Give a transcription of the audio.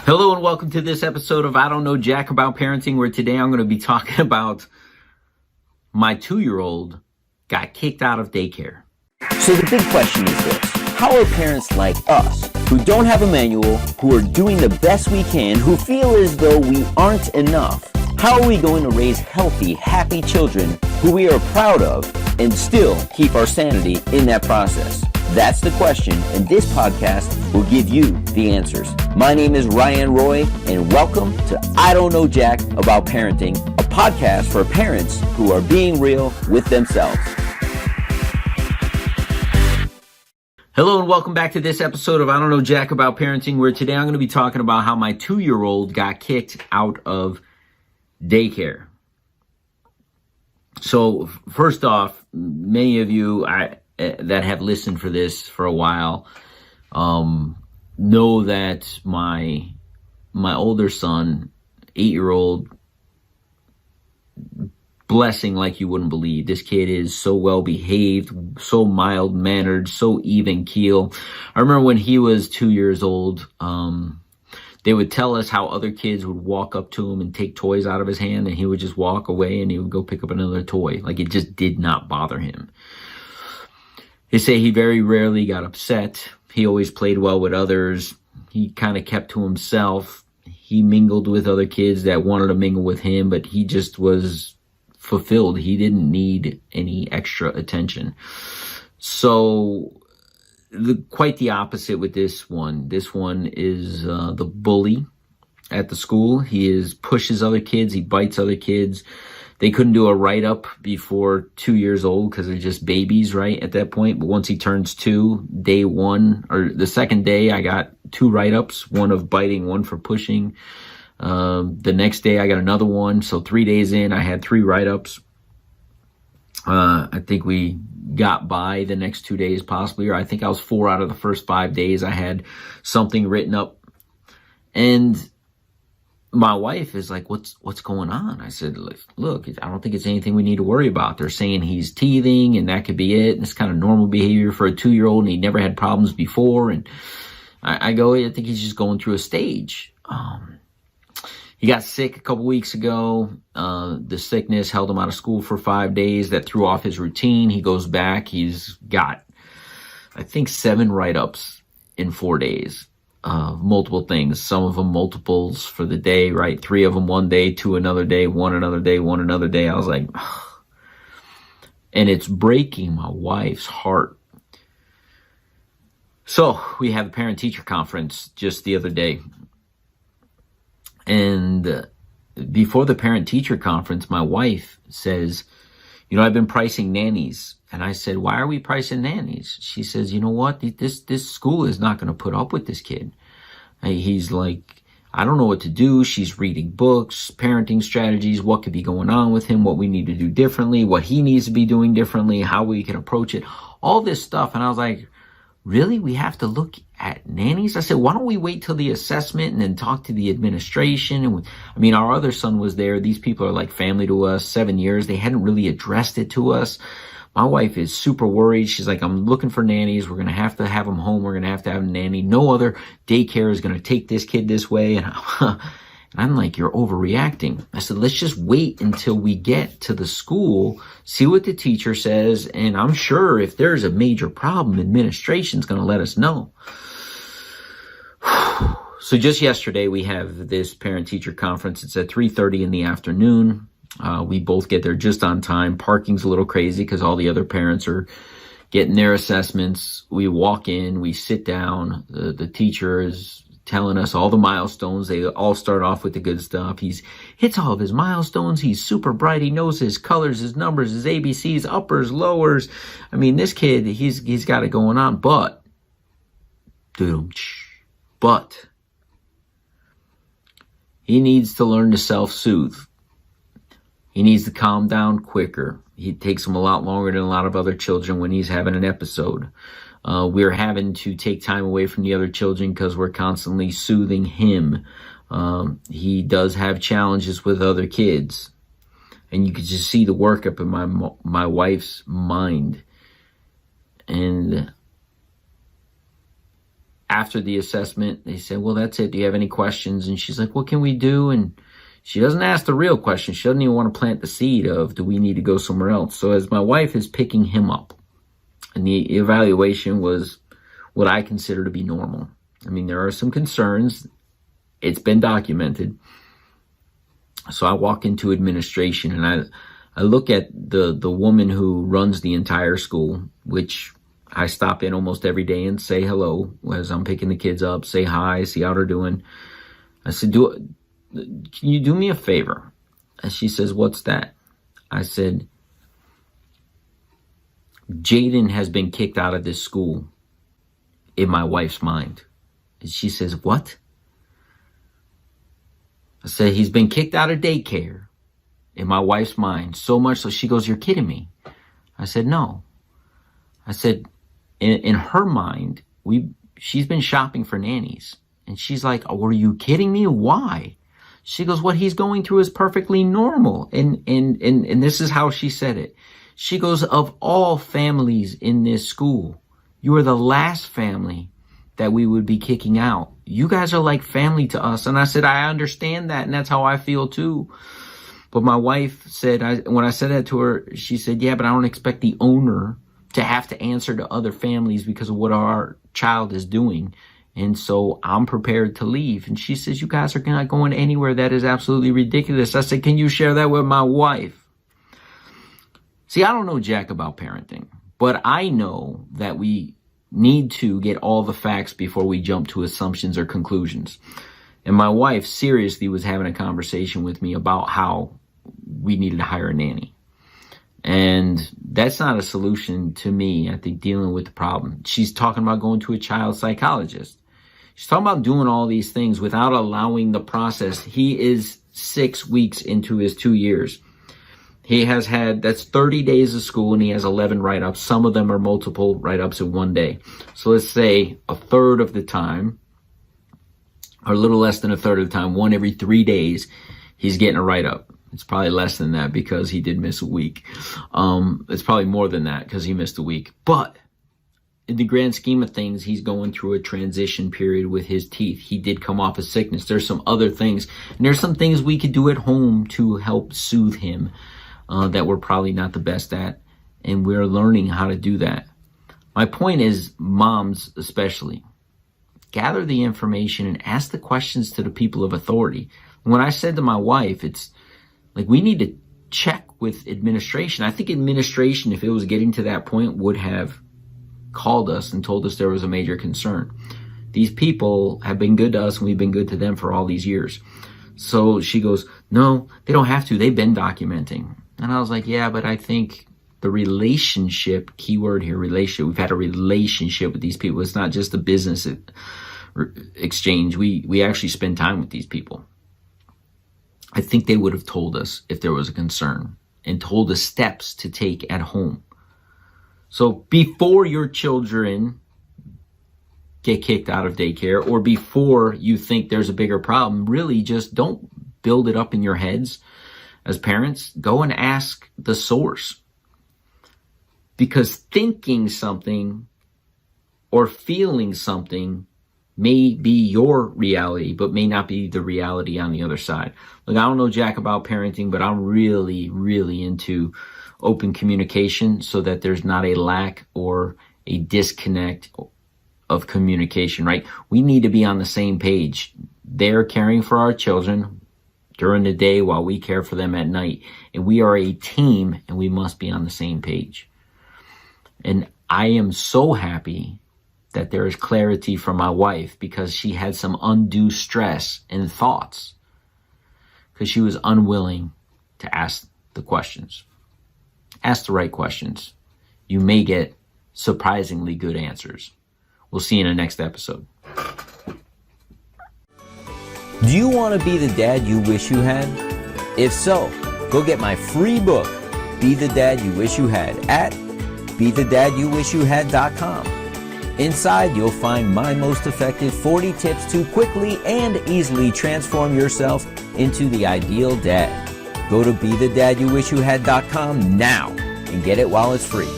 Hello and welcome to this episode of I Don't Know Jack About Parenting, where today I'm going to be talking about my 2-year-old got kicked out of daycare. So the big question is this: how are parents like us, who don't have a manual, who are doing the best we can, who feel as though we aren't enough, how are we going to raise healthy, happy children who we are proud of and still keep our sanity in that process? That's the question, and this podcast will give you the answers. My name is Ryan Roy, and welcome to I Don't Know Jack About Parenting, a podcast for parents who are being real with themselves. Hello and welcome back to this episode of I Don't Know Jack About Parenting, where today I'm going to be talking about how my 2-year-old got kicked out of daycare. So first off, many of you that have listened for this for a while know that my older son, 8-year-old, blessing like you wouldn't believe. This kid is so well behaved, so mild mannered, so even keel. I remember when he was 2 years old, they would tell us how other kids would walk up to him and take toys out of his hand, and he would just walk away and he would go pick up another toy. Like, it just did not bother him. They say he very rarely got upset. He always played well with others. He kind of kept to himself. He mingled with other kids that wanted to mingle with him, but he just was fulfilled. He didn't need any extra attention. So quite the opposite with this one. This one is the bully at the school. He pushes other kids. He bites other kids. They couldn't do a write-up before 2 years old because they're just babies, right, at that point. But once he turns 2, day 1, or the second day, I got 2 write-ups, one of biting, one for pushing. The next day, I got another one. So 3 days in, I had 3 write-ups. I think we got by the next 2 days possibly, or I think I was 4 out of the first 5 days. I had something written up. And my wife is like, what's going on? I said, look, I don't think it's anything we need to worry about. They're saying he's teething and that could be it. And it's kind of normal behavior for a 2-year-old, and he never had problems before. And I think he's just going through a stage. He got sick a couple weeks ago. The sickness held him out of school for 5 days. That threw off his routine. He goes back. He's got, I think, 7 write-ups in 4 days. Multiple things, some of them multiples for the day, right? 3 of them one day, 2 another day, 1 another day, 1 another day. I was like, ugh. And it's breaking my wife's heart. So we have a parent-teacher conference just the other day. And before the parent-teacher conference, my wife says, I've been pricing nannies. And I said, why are we pricing nannies? She says, you know what? This school is not going to put up with this kid. He's like, I don't know what to do. She's reading books, parenting strategies, what could be going on with him, what we need to do differently, what he needs to be doing differently, how we can approach it, all this stuff. And I was like, really? We have to look at nannies? I said, why don't we wait till the assessment and then talk to the administration? And our other son was there. These people are like family to us, 7 years. They hadn't really addressed it to us. My wife is super worried. She's like, I'm looking for nannies. We're going to have them home. We're going to have a nanny. No other daycare is going to take this kid this way. And I'm like, you're overreacting. I said, let's just wait until we get to the school, see what the teacher says. And I'm sure if there's a major problem, administration's going to let us know. So just yesterday, we have this parent-teacher conference. It's at 3:30 in the afternoon. We both get there just on time. Parking's a little crazy because all the other parents are getting their assessments. We walk in, we sit down. The teacher is telling us all the milestones. They all start off with the good stuff. He hits all of his milestones. He's super bright. He knows his colors, his numbers, his ABCs, uppers, lowers. This kid, he's got it going on. But he needs to learn to self-soothe. He needs to calm down quicker. It takes him a lot longer than a lot of other children when he's having an episode. We're having to take time away from the other children because we're constantly soothing him. He does have challenges with other kids. And you can just see the workup in my wife's mind. And after the assessment, they said, well, that's it. Do you have any questions? And she's like, what can we do? And she doesn't ask the real question. She doesn't even want to plant the seed of, do we need to go somewhere else? So as my wife is picking him up, and the evaluation was what I consider to be normal. I mean, there are some concerns. It's been documented. So I walk into administration, and I look at the woman who runs the entire school, which I stop in almost every day and say hello as I'm picking the kids up, say hi, see how they're doing. I said, can you do me a favor? And she says, what's that? I said, Jaden has been kicked out of this school in my wife's mind. And she says, what? I said, he's been kicked out of daycare in my wife's mind. So much so she goes, you're kidding me. I said, no. I said, in her mind, she's been shopping for nannies. And she's like, oh, were you kidding me? Why? She goes, what he's going through is perfectly normal. And this is how she said it. She goes, of all families in this school, you are the last family that we would be kicking out. You guys are like family to us. And I said, I understand that. And that's how I feel too. But my wife said, when I said that to her, she said, yeah, but I don't expect the owner to have to answer to other families because of what our child is doing. And so I'm prepared to leave. And she says, you guys are not going anywhere. That is absolutely ridiculous. I said, can you share that with my wife? See, I don't know jack about parenting, but I know that we need to get all the facts before we jump to assumptions or conclusions. And my wife seriously was having a conversation with me about how we needed to hire a nanny. And that's not a solution to me, I think, dealing with the problem. She's talking about going to a child psychologist. She's talking about doing all these things without allowing the process. He is 6 weeks into his 2 years. He has had, that's 30 days of school, and he has 11 write-ups. Some of them are multiple write-ups in one day. So let's say a third of the time, or a little less than a third of the time, one every 3 days, he's getting a write-up. It's probably less than that because he did miss a week. It's probably more than that because he missed a week. But in the grand scheme of things, he's going through a transition period with his teeth. He did come off of sickness. There's some other things. And there's some things we could do at home to help soothe him that we're probably not the best at. And we're learning how to do that. My point is, moms especially, gather the information and ask the questions to the people of authority. When I said to my wife, it's like we need to check with administration. I think administration, if it was getting to that point, would have called us and told us there was a major concern. These people have been good to us and we've been good to them for all these years. So she goes, no, they don't have to. They've been documenting. And I was like, yeah, but I think the relationship, keyword here, relationship, we've had a relationship with these people. It's not just a business exchange. We actually spend time with these people. I think they would have told us if there was a concern and told us steps to take at home. So before your children get kicked out of daycare or before you think there's a bigger problem, really just don't build it up in your heads as parents. Go and ask the source. Because thinking something or feeling something may be your reality, but may not be the reality on the other side. Look, I don't know jack about parenting, but I'm really, really into open communication so that there's not a lack or a disconnect of communication, right? We need to be on the same page. They're caring for our children during the day while we care for them at night. And we are a team and we must be on the same page. And I am so happy that there is clarity from my wife because she had some undue stress and thoughts because she was unwilling to ask the questions. Ask the right questions. You may get surprisingly good answers. We'll see you in the next episode. Do you want to be the dad you wish you had? If so, go get my free book, Be the Dad You Wish You Had, at BeTheDadYouWishYouHad.com. Inside, you'll find my most effective 40 tips to quickly and easily transform yourself into the ideal dad. Go to BeTheDadYouWishYouHad.com now and get it while it's free.